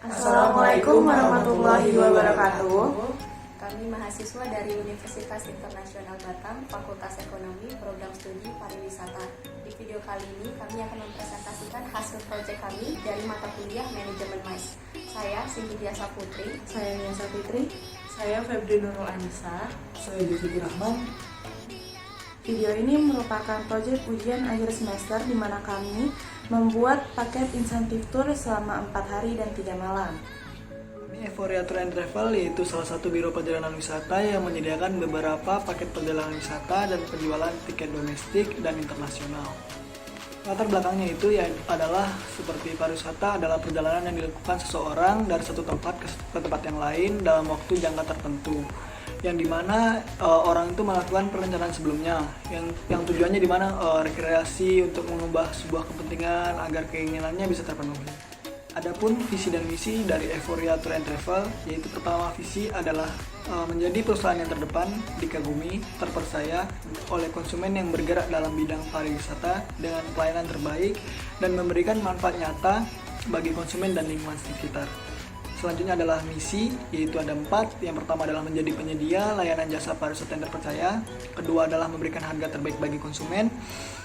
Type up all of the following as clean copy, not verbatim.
Assalamualaikum warahmatullahi wabarakatuh. Kami mahasiswa dari Universitas Internasional Batam, Fakultas Ekonomi, Program Studi Pariwisata. Di video kali ini kami akan mempresentasikan hasil proyek kami dari mata kuliah Manajemen MICE. Saya Siti Diasa Putri. Saya Niasa Fitri. Saya Febri Nurul Anissa. Saya Devidi Rahman. Video ini merupakan proyek ujian akhir semester di mana kami membuat paket insentif tour selama 4 hari dan 3 malam. Kami Euphoria Tour and Travel, yaitu salah satu biro perjalanan wisata yang menyediakan beberapa paket perjalanan wisata dan penjualan tiket domestik dan internasional. Latar belakangnya itu adalah seperti pariwisata adalah perjalanan yang dilakukan seseorang dari satu tempat ke tempat yang lain dalam waktu jangka tertentu, yang dimana orang itu melakukan perencanaan sebelumnya, yang tujuannya dimana rekreasi untuk mengubah sebuah kepentingan agar keinginannya bisa terpenuhi. Adapun visi dan misi dari Euphoria Tour and Travel, yaitu pertama visi adalah menjadi perusahaan yang terdepan, dikagumi, terpercaya oleh konsumen yang bergerak dalam bidang pariwisata dengan pelayanan terbaik dan memberikan manfaat nyata bagi konsumen dan lingkungan sekitar. Selanjutnya adalah misi, yaitu ada 4. Yang pertama adalah menjadi penyedia layanan jasa pariwisata yang terpercaya. Kedua adalah memberikan harga terbaik bagi konsumen.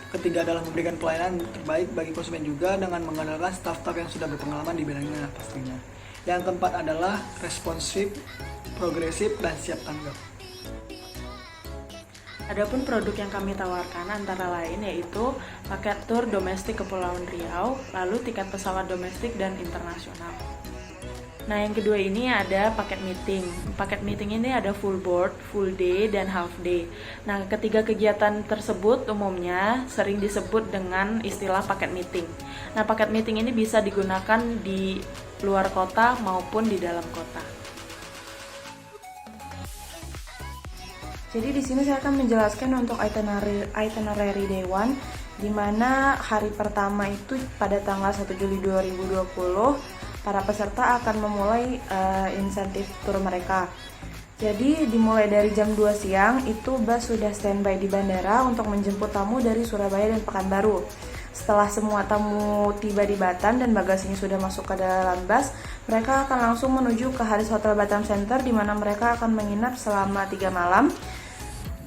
Ketiga adalah memberikan pelayanan terbaik bagi konsumen juga dengan mengandalkan staf-staf yang sudah berpengalaman di bidangnya pastinya. Yang keempat adalah responsif, progresif, dan siap tanggap. Adapun produk yang kami tawarkan antara lain yaitu paket tour domestik Kepulauan Riau, lalu tiket pesawat domestik dan internasional. Nah, yang kedua ini ada paket meeting. Paket meeting ini ada full board, full day, dan half day. Nah, ketiga kegiatan tersebut umumnya sering disebut dengan istilah paket meeting. Nah, paket meeting ini bisa digunakan di luar kota maupun di dalam kota. Jadi di sini saya akan menjelaskan untuk itinerary day 1, di mana hari pertama itu pada tanggal 1 Juli 2020 para peserta akan memulai insentif tur mereka. Jadi dimulai dari jam 2 siang itu bus sudah standby di bandara untuk menjemput tamu dari Surabaya dan Pekanbaru. Setelah semua tamu tiba di Batam dan bagasinya sudah masuk ke dalam bus, mereka akan langsung menuju ke Haris Hotel Batam Center di mana mereka akan menginap selama 3 malam.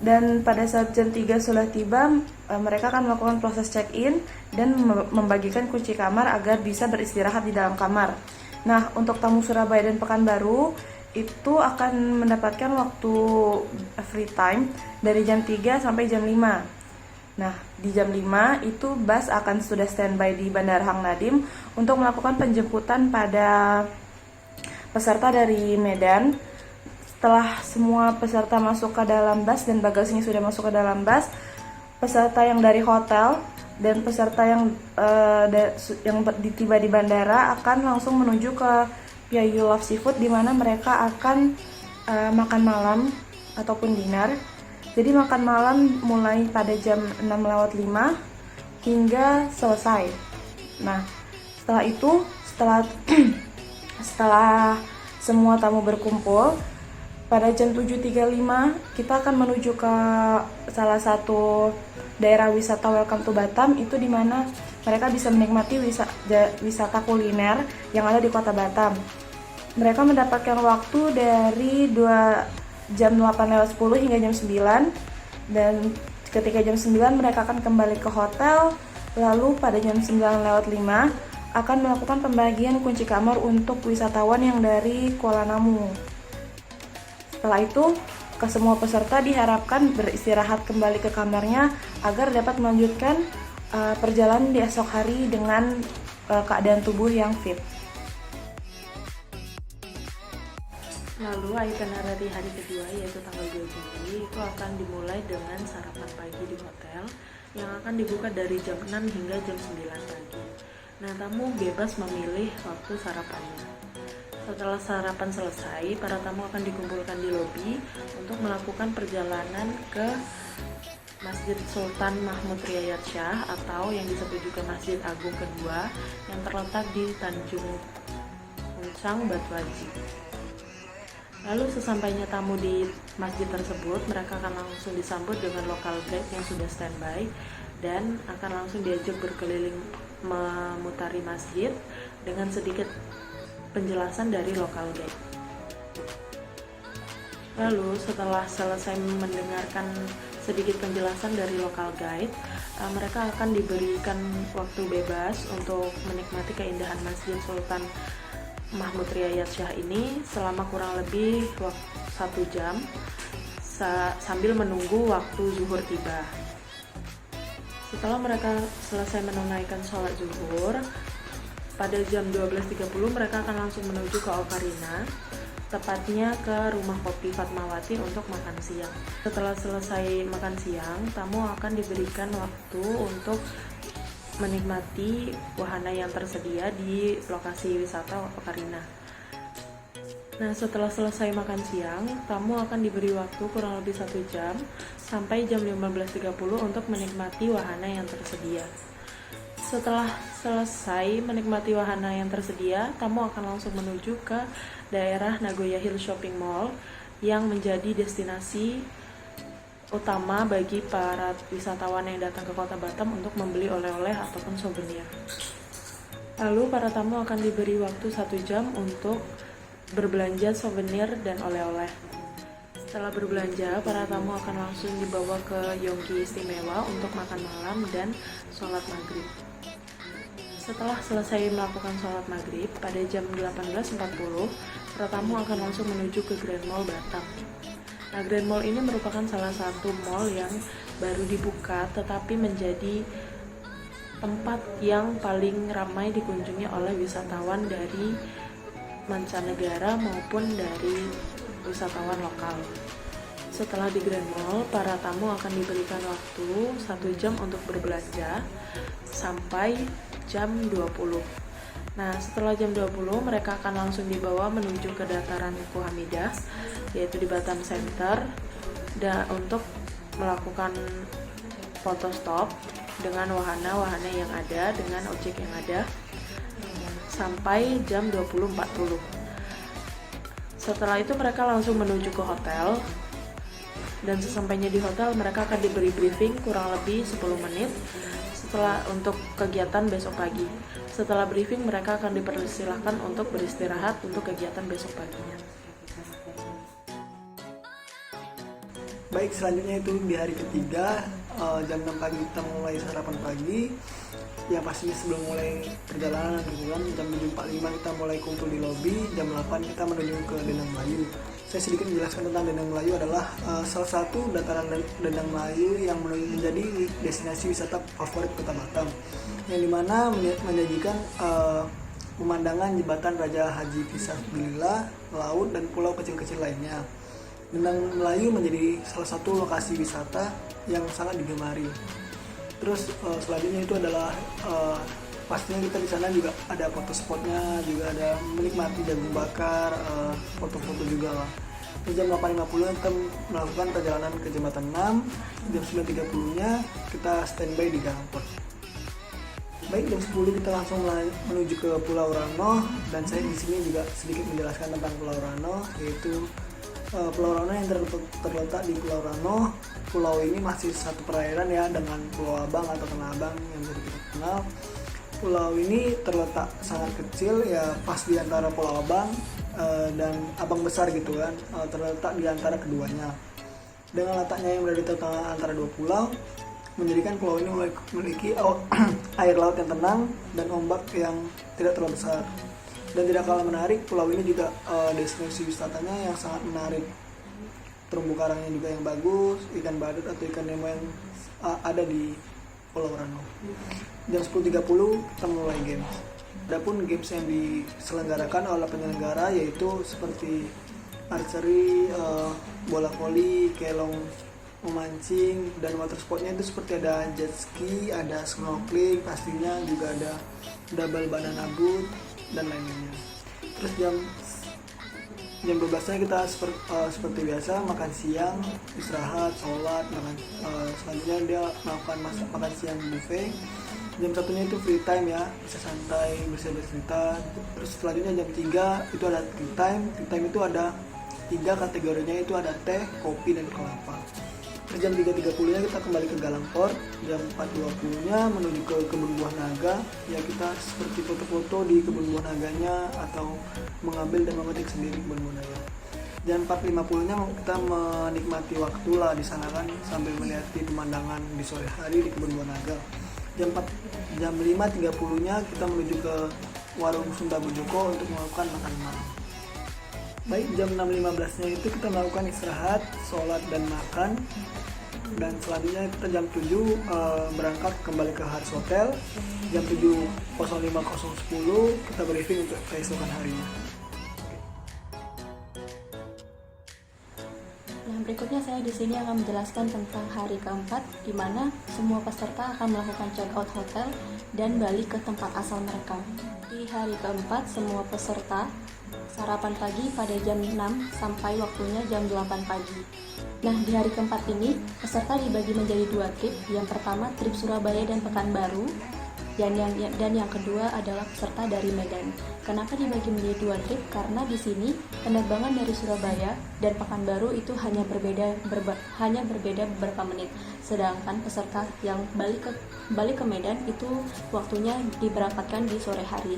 Dan pada saat jam 3 sudah tiba, mereka akan melakukan proses check-in dan membagikan kunci kamar agar bisa beristirahat di dalam kamar. Nah, untuk tamu Surabaya dan Pekanbaru itu akan mendapatkan waktu free time dari jam 3 sampai jam 5. Nah, di jam 5 itu bus akan sudah standby di Bandara Hang Nadim untuk melakukan penjemputan pada peserta dari Medan. Setelah semua peserta masuk ke dalam bus dan bagasinya sudah masuk ke dalam bus, peserta yang dari hotel dan peserta yang tiba di bandara akan langsung menuju ke Piayu Love Seafood di mana mereka akan makan malam ataupun dinner. Jadi makan malam mulai pada jam 6:05 hingga selesai. Nah, setelah itu, setelah semua tamu berkumpul, pada jam 7.35 kita akan menuju ke salah satu daerah wisata Welcome to Batam, itu di mana mereka bisa menikmati wisata kuliner yang ada di kota Batam. Mereka mendapatkan waktu dari jam 8:10 hingga jam 9, dan ketika jam 9 mereka akan kembali ke hotel, lalu pada jam 9:05 akan melakukan pembagian kunci kamar untuk wisatawan yang dari Kuala Namu. Setelah itu, semua peserta diharapkan beristirahat kembali ke kamarnya agar dapat melanjutkan perjalanan di esok hari dengan keadaan tubuh yang fit. Lalu itinerary hari kedua yaitu tanggal 2 Juli itu akan dimulai dengan sarapan pagi di hotel yang akan dibuka dari jam 6 hingga jam 9 pagi. Nah, tamu bebas memilih waktu sarapannya. Setelah sarapan selesai, para tamu akan dikumpulkan di lobi untuk melakukan perjalanan ke Masjid Sultan Mahmud Riyad Shah atau yang disebut juga Masjid Agung Kedua yang terletak di Tanjung Uncang, Batu Haji. Lalu sesampainya tamu di masjid tersebut, mereka akan langsung disambut dengan local guide yang sudah standby dan akan langsung diajak berkeliling memutari masjid dengan sedikit penjelasan dari local guide. Lalu setelah selesai mendengarkan sedikit penjelasan dari local guide, mereka akan diberikan waktu bebas untuk menikmati keindahan Masjid Sultan Mahmud Riyad Shah ini selama kurang lebih 1 jam sambil menunggu waktu zuhur tiba. Setelah mereka selesai menunaikan sholat zuhur, pada jam 12.30 mereka akan langsung menuju ke Ocarina, tepatnya ke rumah kopi Fatmawati untuk makan siang. Setelah selesai makan siang, tamu akan diberikan waktu untuk menikmati wahana yang tersedia di lokasi wisata Ocarina. Nah, setelah selesai makan siang, tamu akan diberi waktu kurang lebih 1 jam sampai jam 15.30 untuk menikmati wahana yang tersedia. Setelah selesai menikmati wahana yang tersedia, tamu akan langsung menuju ke daerah Nagoya Hill Shopping Mall yang menjadi destinasi utama bagi para wisatawan yang datang ke kota Batam untuk membeli oleh-oleh ataupun souvenir. Lalu para tamu akan diberi waktu 1 jam untuk berbelanja souvenir dan oleh-oleh. Setelah berbelanja, para tamu akan langsung dibawa ke Yonggi Istimewa untuk makan malam dan sholat maghrib. Setelah selesai melakukan sholat maghrib, pada jam 18.40, para tamu akan langsung menuju ke Grand Mall Batam. Nah, Grand Mall ini merupakan salah satu mall yang baru dibuka, tetapi menjadi tempat yang paling ramai dikunjungi oleh wisatawan dari mancanegara maupun dari wisatawan lokal. Setelah di Grand Mall, para tamu akan diberikan waktu 1 jam untuk berbelanja sampai jam 20. Nah, setelah jam 20, mereka akan langsung dibawa menuju ke dataran Kuhamidah, yaitu di Batam Center, untuk melakukan foto stop dengan wahana-wahana yang ada, dengan objek yang ada, sampai jam 20.40. Setelah itu mereka langsung menuju ke hotel, dan sesampainya di hotel mereka akan diberi briefing kurang lebih 10 menit setelah untuk kegiatan besok pagi. Setelah briefing mereka akan dipersilahkan untuk beristirahat untuk kegiatan besok paginya. Baik, selanjutnya itu di hari ketiga, jam 6 pagi kita mulai sarapan pagi. Yang pastinya sebelum mulai perjalanan gitu kan, jam 7.45 kita mulai kumpul di lobi, jam 8 kita menuju ke Dendang Melayu. Saya sedikit menjelaskan tentang Dendang Melayu adalah salah satu dataran Dendang Melayu yang menjadi destinasi wisata favorit kota Batam, yang dimana menyajikan pemandangan jembatan Raja Haji Fisabilillah, laut, dan pulau kecil-kecil lainnya. Dendang Melayu menjadi salah satu lokasi wisata yang sangat digemari. Terus selanjutnya itu adalah pastinya kita di sana juga ada foto spotnya, juga ada menikmati jagung bakar, foto-foto juga lah. Di jam 8.50 kita melakukan perjalanan ke jembatan 6, jam 9.30-nya kita standby di Gangpot. Baik, jam 10 kita langsung menuju ke Pulau Rano, dan saya di sini juga sedikit menjelaskan tentang Pulau Rano, yaitu Pulau Rano yang terletak di Pulau Rano. Pulau ini masih satu perairan ya dengan Pulau Abang atau Tanah Abang yang baru kita kenal. Pulau ini terletak sangat kecil ya, pas di antara Pulau Abang dan Abang Besar gitu kan, terletak di antara keduanya. Dengan letaknya yang berada di tengah antara dua pulau, menjadikan pulau ini memiliki air laut yang tenang dan ombak yang tidak terlalu besar. Dan tidak kalah menarik, pulau ini juga destinasi wisatanya yang sangat menarik. Terumbu karangnya juga yang bagus, ikan badut atau ikan nemo yang ada di Pulau Rano. Jam 10.30 kita mulai games. Adapun games yang diselenggarakan oleh penyelenggara yaitu seperti archery, bola voli, kelong memancing, dan water sportnya itu seperti ada jet ski, ada snorkeling, pastinya juga ada double banana boat dan lain-lainnya. Terus jam 12-nya kita seperti biasa makan siang, istirahat, sholat, selanjutnya dia melakukan makan siang buffet. Jam 1-nya itu free time ya, bisa santai, bercerita. Terus selanjutnya jam 3 itu ada tea time. Tea time itu ada 3 kategorinya, itu ada teh, kopi, dan kelapa. Jam 3.30-nya kita kembali ke Galang Port, jam 4.20-nya menuju ke Kebun Buah Naga. Ya kita seperti foto-foto di Kebun Buah Naganya atau mengambil dan memetik sendiri Kebun Buah Naga. Jam 4.50-nya kita menikmati waktu lah di sana kan sambil melihat pemandangan di sore hari di Kebun Buah Naga. Jam 5.30-nya kita menuju ke Warung Sunda Bojoko untuk melakukan makan malam. Baik, jam 6.15-nya itu kita melakukan istirahat, sholat dan makan. Dan selanjutnya kita jam 7 berangkat kembali ke Haris Hotel. Jam 7.05.10 kita briefing untuk keesokan harinya. Nah, berikutnya saya di sini akan menjelaskan tentang hari keempat, di mana semua peserta akan melakukan check out hotel dan balik ke tempat asal mereka. Di hari keempat, semua peserta sarapan pagi pada jam 6 sampai waktunya jam 8 pagi. Nah, di hari keempat ini, peserta dibagi menjadi 2 trip. Yang pertama, trip Surabaya dan Pekanbaru. Dan yang kedua adalah peserta dari Medan. Kenapa dibagi menjadi 2 trip? Karena di sini penerbangan dari Surabaya dan Pekanbaru itu hanya berbeda beberapa menit. Sedangkan peserta yang balik ke Medan itu waktunya diberangkatkan di sore hari.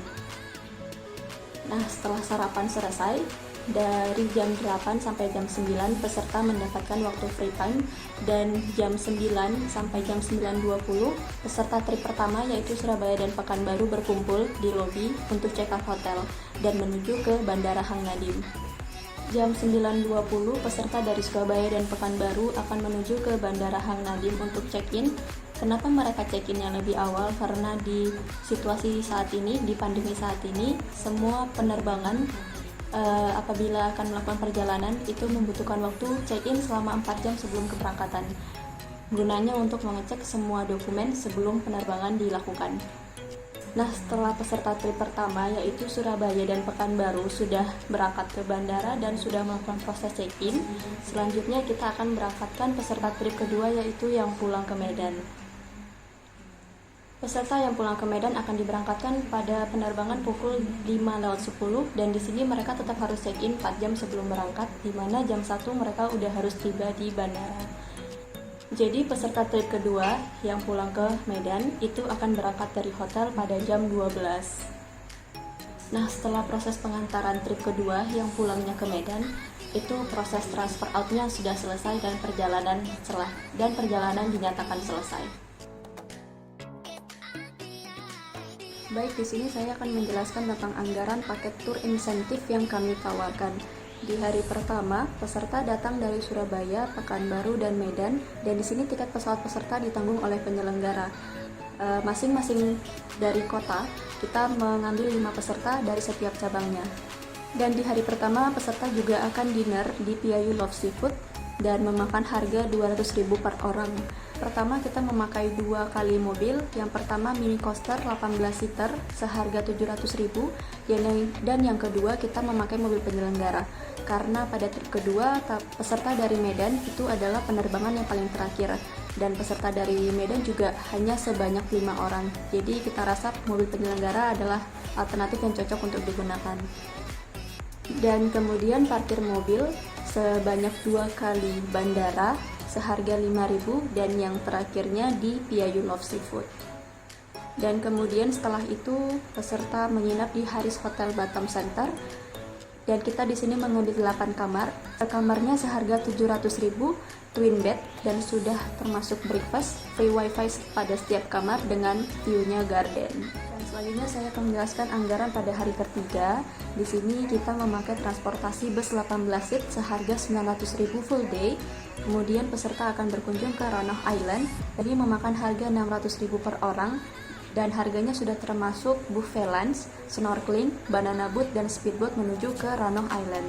Nah, setelah sarapan selesai, dari jam 8 sampai jam 9 peserta mendapatkan waktu free time, dan jam 9 sampai jam 9.20 peserta trip pertama yaitu Surabaya dan Pekanbaru berkumpul di lobi untuk check out hotel dan menuju ke Bandara Hang Nadiem. Jam 9.20 peserta dari Surabaya dan Pekanbaru akan menuju ke Bandara Hang Nadiem untuk check-in. Kenapa mereka check-innya lebih awal? Karena di situasi saat ini, di pandemi saat ini, semua penerbangan apabila akan melakukan perjalanan itu membutuhkan waktu check-in selama 4 jam sebelum keberangkatan. Gunanya untuk mengecek semua dokumen sebelum penerbangan dilakukan. Nah, setelah peserta trip pertama yaitu Surabaya dan Pekanbaru sudah berangkat ke bandara dan sudah melakukan proses check-in, selanjutnya kita akan berangkatkan peserta trip kedua yaitu yang pulang ke Medan. Peserta yang pulang ke Medan akan diberangkatkan pada penerbangan pukul 5.10 dan di sini mereka tetap harus check-in 4 jam sebelum berangkat, di mana jam 1 mereka udah harus tiba di bandara. Jadi peserta trip kedua yang pulang ke Medan itu akan berangkat dari hotel pada jam 12. Nah, setelah proses pengantaran trip kedua yang pulangnya ke Medan, itu proses transfer out-nya sudah selesai dan perjalanan dinyatakan selesai. Baik, di sini saya akan menjelaskan tentang anggaran paket tur insentif yang kami tawarkan. Di hari pertama, peserta datang dari Surabaya, Pekanbaru, dan Medan, dan di sini tiket pesawat peserta ditanggung oleh penyelenggara. Masing-masing dari kota, kita mengambil 5 peserta dari setiap cabangnya. Dan di hari pertama, peserta juga akan dinner di Piayu Love Seafood dan memakan harga 200.000 per orang. Pertama, kita memakai 2 kali mobil. Yang pertama mini coaster 18 seater seharga 700.000, dan yang kedua kita memakai mobil penyelenggara. Karena pada trip kedua peserta dari Medan itu adalah penerbangan yang paling terakhir, dan peserta dari Medan juga hanya sebanyak 5 orang. Jadi kita rasa mobil penyelenggara adalah alternatif yang cocok untuk digunakan. Dan kemudian parkir mobil sebanyak 2 kali bandara seharga 5.000, dan yang terakhirnya di Piayu Love Seafood. Dan kemudian setelah itu peserta menginap di Haris Hotel Batam Center, dan kita di sini mengambil 8 kamar. Kamarnya seharga 700.000, twin bed, dan sudah termasuk breakfast, free wifi pada setiap kamar dengan view-nya garden. Dan selanjutnya saya akan menjelaskan anggaran pada hari ketiga. Di sini kita memakai transportasi bus 18 seat seharga 900.000 full day. Kemudian peserta akan berkunjung ke Ranah Island, jadi memakan harga 600.000 per orang, dan harganya sudah termasuk buffet lunch, snorkeling, banana boat, dan speedboat menuju ke Ranah Island.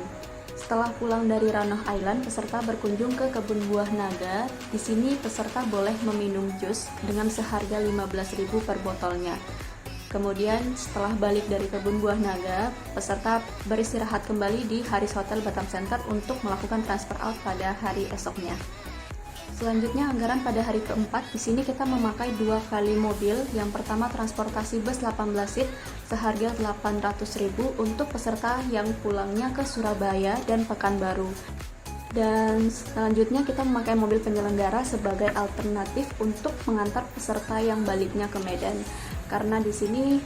Setelah pulang dari Ranah Island, peserta berkunjung ke Kebun Buah Naga. Di sini peserta boleh meminum jus dengan seharga 15.000 per botolnya. Kemudian setelah balik dari Kebun Buah Naga, peserta beristirahat kembali di Haris Hotel Batam Center untuk melakukan transfer out pada hari esoknya. Selanjutnya anggaran pada hari keempat, di sini kita memakai 2 kali mobil. Yang pertama transportasi bus 18 seat seharga 800.000 untuk peserta yang pulangnya ke Surabaya dan Pekanbaru. Dan selanjutnya kita memakai mobil penyelenggara sebagai alternatif untuk mengantar peserta yang baliknya ke Medan. Karena di sini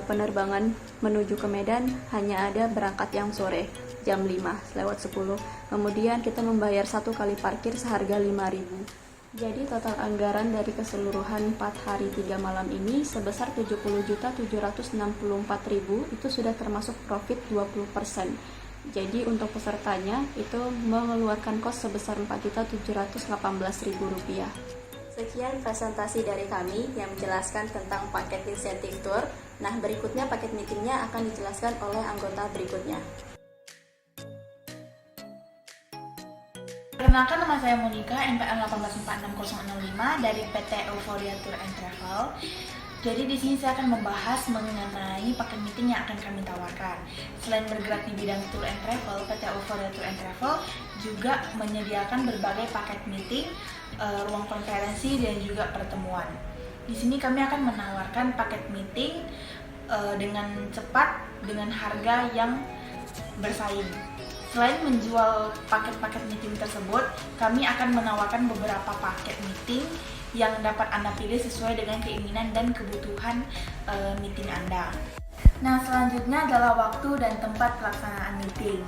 penerbangan menuju ke Medan hanya ada berangkat yang sore, jam 5:10. Kemudian kita membayar 1 kali parkir seharga 5.000. Jadi total anggaran dari keseluruhan 4 hari 3 malam ini sebesar 70.764.000, itu sudah termasuk profit 20%. Jadi untuk pesertanya itu mengeluarkan kos sebesar Rp4.718.000. Sekian presentasi dari kami yang menjelaskan tentang paket insentif tour. Nah, berikutnya paket meetingnya akan dijelaskan oleh anggota berikutnya. Perkenalkan, nama saya Monica, NPM 1846065 dari PT Euphoria Tour and Travel. Jadi di sini saya akan membahas mengenai paket meeting yang akan kami tawarkan. Selain bergerak di bidang tour and travel, PT Euphoria Tour and Travel juga menyediakan berbagai paket meeting, ruang konferensi dan juga pertemuan. Di sini kami akan menawarkan paket meeting dengan cepat dengan harga yang bersaing. Selain menjual paket-paket meeting tersebut, kami akan menawarkan beberapa paket meeting yang dapat Anda pilih sesuai dengan keinginan dan kebutuhan meeting Anda. Nah, selanjutnya adalah waktu dan tempat pelaksanaan meeting.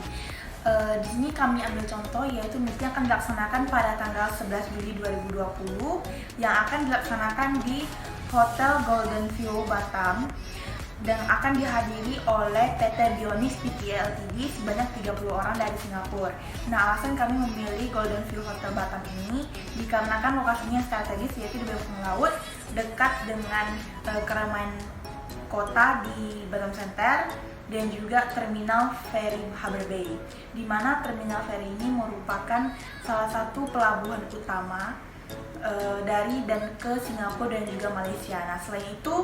Di sini kami ambil contoh, yaitu meeting akan dilaksanakan pada tanggal 11 Juli 2020 yang akan dilaksanakan di Hotel Golden View Batam dan akan dihadiri oleh PT Bionis Pty Ltd sebanyak 30 orang dari Singapura. Nah, alasan kami memilih Golden View Hotel Batam ini dikarenakan lokasinya strategis, yaitu di belakang laut, dekat dengan keramaian kota di Batam Center dan juga terminal feri Harbour Bay, di mana terminal feri ini merupakan salah satu pelabuhan utama dari dan ke Singapura dan juga Malaysia. Nah, selain itu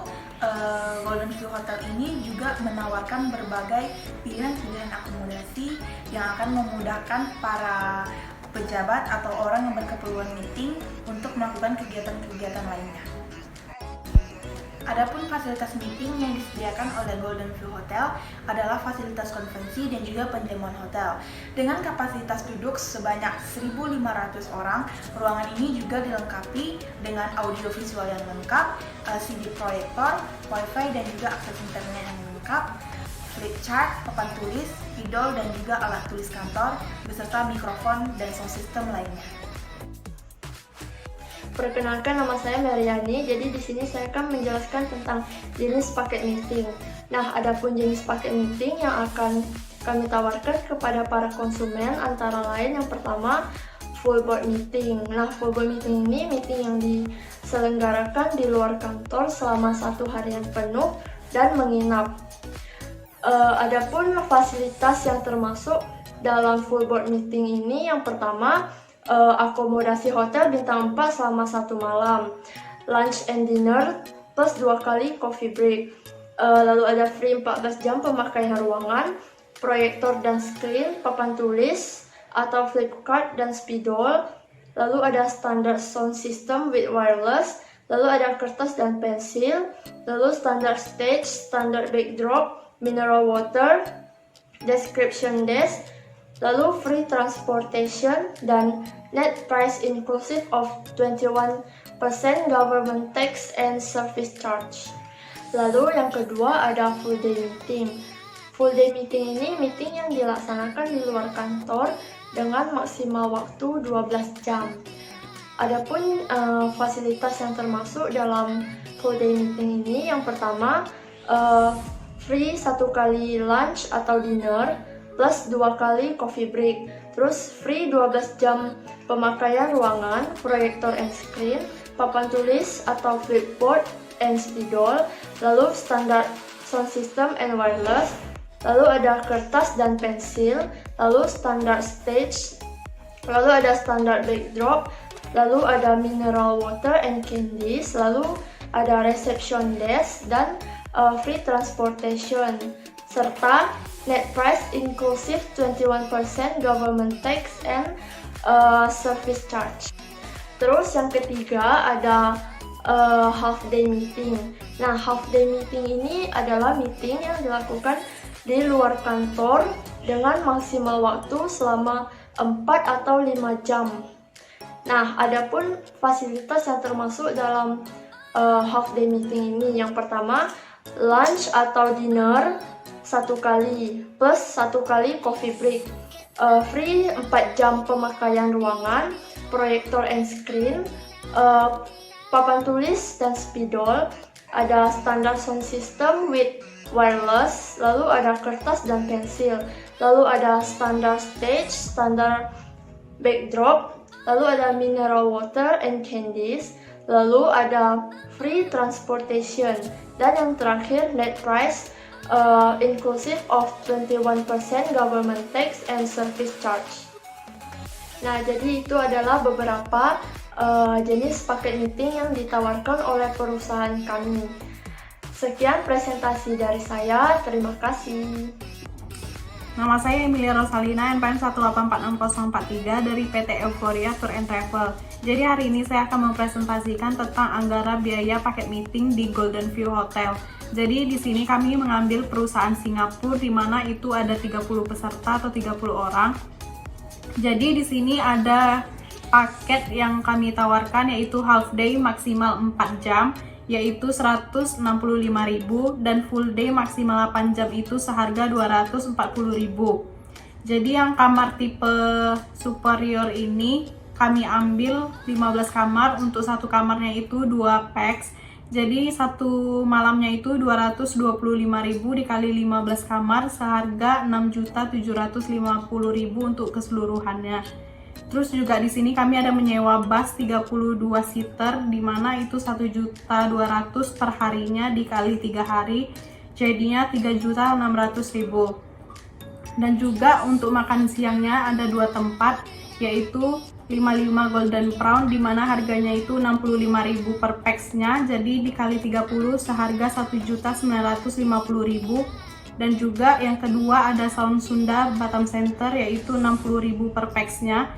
Golden View Hotel ini juga menawarkan berbagai pilihan-pilihan akomodasi yang akan memudahkan para pejabat atau orang yang berkeperluan meeting untuk melakukan kegiatan-kegiatan lainnya. Adapun fasilitas meeting yang disediakan oleh Golden View Hotel adalah fasilitas konferensi dan juga penjamuan hotel. Dengan kapasitas duduk sebanyak 1.500 orang, ruangan ini juga dilengkapi dengan audio visual yang lengkap, CD proyektor, wifi dan juga akses internet yang lengkap, flip chart, papan tulis, spidol dan juga alat tulis kantor, beserta mikrofon dan sound system lainnya. Perkenalkan, nama saya Mariani. Jadi di sini saya akan menjelaskan tentang jenis paket meeting. Nah, adapun jenis paket meeting yang akan kami tawarkan kepada para konsumen antara lain yang pertama full board meeting. Nah, full board meeting ini meeting yang diselenggarakan di luar kantor selama 1 harian penuh dan menginap. Adapun fasilitas yang termasuk dalam full board meeting ini yang pertama akomodasi hotel bintang 4 selama 1 malam, lunch and dinner plus 2 kali coffee break, lalu ada free 14 jam pemakaian ruangan, proyektor dan screen, papan tulis atau flip card dan spidol, lalu ada standard sound system with wireless, lalu ada kertas dan pensil, lalu standard stage, standard backdrop, mineral water, description desk, lalu free transportation dan net price inclusive of 21% government tax and service charge. Lalu yang kedua ada full day meeting. Full day meeting ini meeting yang dilaksanakan di luar kantor dengan maksimal waktu 12 jam. Adapun fasilitas yang termasuk dalam full day meeting ini yang pertama free 1 kali lunch atau dinner plus 2 kali coffee break. Terus free 12 jam pemakaian ruangan, proyektor and screen, papan tulis atau flipboard and spidol, lalu standar sound system and wireless, lalu ada kertas dan pensil, lalu standar stage, lalu ada standar backdrop, lalu ada mineral water and candies, lalu ada reception desk dan free transportation, serta net price inclusive 21% government tax and service charge. Terus yang ketiga ada half day meeting. Nah, half day meeting ini adalah meeting yang dilakukan di luar kantor dengan maksimal waktu selama 4 atau 5 jam. Nah, adapun fasilitas yang termasuk dalam half day meeting ini, yang pertama lunch atau dinner 1 kali plus 1 kali coffee break, free 4 jam pemakaian ruangan, proyektor and screen, papan tulis dan spidol, ada standar sound system with wireless, lalu ada kertas dan pensil, lalu ada standar stage, standar backdrop, lalu ada mineral water and candies, lalu ada free transportation, dan yang terakhir net price inclusive of 21% government tax and service charge. Nah, jadi itu adalah beberapa jenis paket meeting yang ditawarkan oleh perusahaan kami. Sekian presentasi dari saya, terima kasih. Nama saya Emilia Rosalina, NPM 1846043 dari PT Euphoria Tour and Travel. Jadi hari ini saya akan mempresentasikan tentang anggaran biaya paket meeting di Golden View Hotel. Jadi di sini kami mengambil perusahaan Singapura, di mana itu ada 30 peserta atau 30 orang. Jadi di sini ada paket yang kami tawarkan, yaitu half day maksimal 4 jam, yaitu 165.000, dan full day maksimal 8 jam itu seharga 240.000. Jadi yang kamar tipe superior ini kami ambil 15 kamar, untuk satu kamarnya itu 2 pax. Jadi satu malamnya itu 225.000 dikali 15 kamar seharga 6.750.000 untuk keseluruhannya. Terus juga di sini kami ada menyewa bus 32 seater, di mana itu 1.200.000 per harinya dikali 3 hari, jadinya 3.600.000. Dan juga untuk makan siangnya ada 2 tempat, yaitu 55 Golden Crown, di mana harganya itu 65.000 per pax-nya, jadi dikali 30 seharga 1.950.000. Dan juga yang kedua ada Sound Sunda Batam Center, yaitu 60.000 per pax-nya,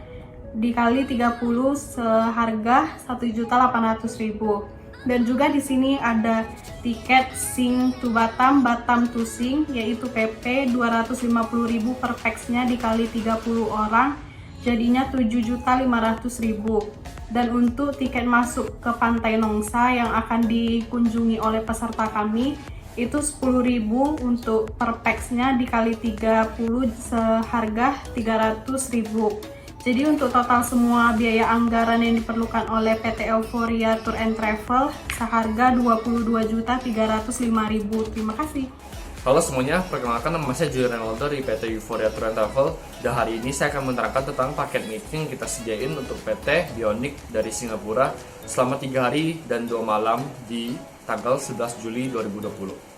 dikali 30 seharga 1.800.000. Dan juga di sini ada tiket Sing to Batam, Batam to Sing, yaitu PP 250.000 per pax-nya dikali 30 orang, jadinya 7.500.000. Dan untuk tiket masuk ke Pantai Nongsa yang akan dikunjungi oleh peserta kami itu 10.000 untuk per pax-nya dikali 30 seharga 300.000. Jadi untuk total semua biaya anggaran yang diperlukan oleh PT Euphoria Tour and Travel seharga 22.305.000. Terima kasih. Halo semuanya, perkenalkan nama saya Julian Renaldo dari PT Euphoria Tour and Travel. Dan hari ini saya akan menerangkan tentang paket meeting yang kita sediain untuk PT Bionic dari Singapura selama 3 hari dan 2 malam di tanggal 11 Juli 2020.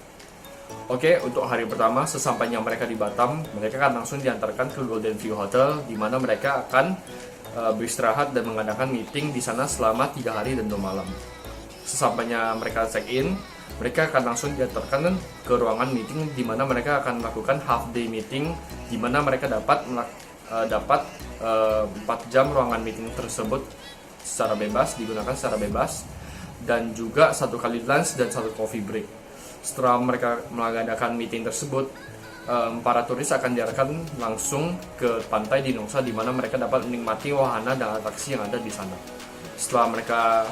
Oke, untuk hari pertama sesampainya mereka di Batam, mereka akan langsung diantarkan ke Golden View Hotel, di mana mereka akan beristirahat dan mengadakan meeting di sana selama 3 hari dan 2 malam. Sesampainya mereka check-in, mereka akan langsung diantarkan ke ruangan meeting, di mana mereka akan melakukan half day meeting, di mana mereka dapat 4 jam ruangan meeting tersebut secara bebas, digunakan secara bebas, dan juga 1 kali lunch dan 1 coffee break. Setelah mereka mengadakan meeting tersebut, para turis akan diarahkan langsung ke pantai di Nongsa, di mana mereka dapat menikmati wahana dan atraksi yang ada di sana. Setelah mereka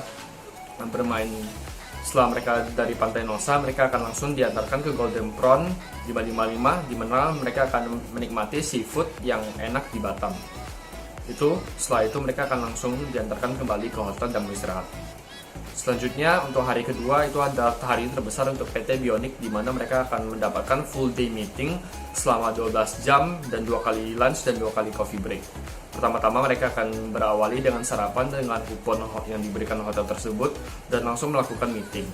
dari pantai Nongsa, mereka akan langsung diantarkan ke Golden Prawn di 55, di mana mereka akan menikmati seafood yang enak di Batam. Setelah itu mereka akan langsung diantarkan kembali ke hotel dan beristirahat. Selanjutnya untuk hari kedua itu adalah hari terbesar untuk PT Bionic, di mana mereka akan mendapatkan full day meeting selama 12 jam dan 2 kali lunch dan 2 kali coffee break. Pertama-tama mereka akan berawali dengan sarapan dengan kupon yang diberikan hotel tersebut dan langsung melakukan meeting.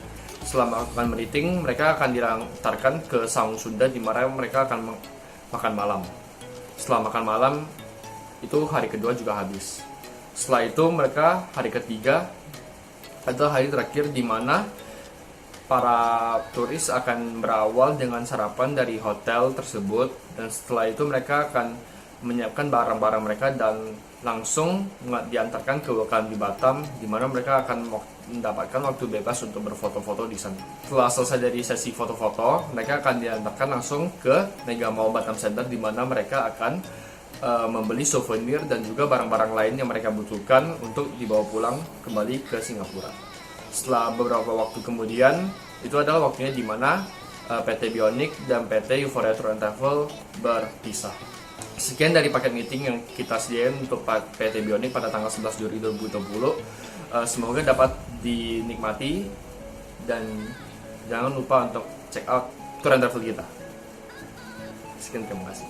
Setelah melakukan meeting, mereka akan diantarkan ke Sound Sunda, di mana mereka akan makan malam. Setelah makan malam, itu hari kedua juga habis. Setelah itu mereka hari ketiga adalah hari terakhir, di mana para turis akan berawal dengan sarapan dari hotel tersebut, dan setelah itu mereka akan menyiapkan barang-barang mereka dan langsung diantarkan ke lokal di Batam, di mana mereka akan mendapatkan waktu bebas untuk berfoto-foto di sana. Setelah selesai dari sesi foto-foto, mereka akan diantarkan langsung ke Mega Mall Batam Center, di mana mereka akan membeli souvenir dan juga barang-barang lain yang mereka butuhkan untuk dibawa pulang kembali ke Singapura. Setelah beberapa waktu kemudian, itu adalah waktunya di mana PT Bionic dan PT Euphoria Tour and Travel berpisah. Sekian dari paket meeting yang kita sediakan untuk PT Bionic pada tanggal 11 Juli 2020. Semoga dapat dinikmati dan jangan lupa untuk check out tour and travel kita. Sekian, terima kasih.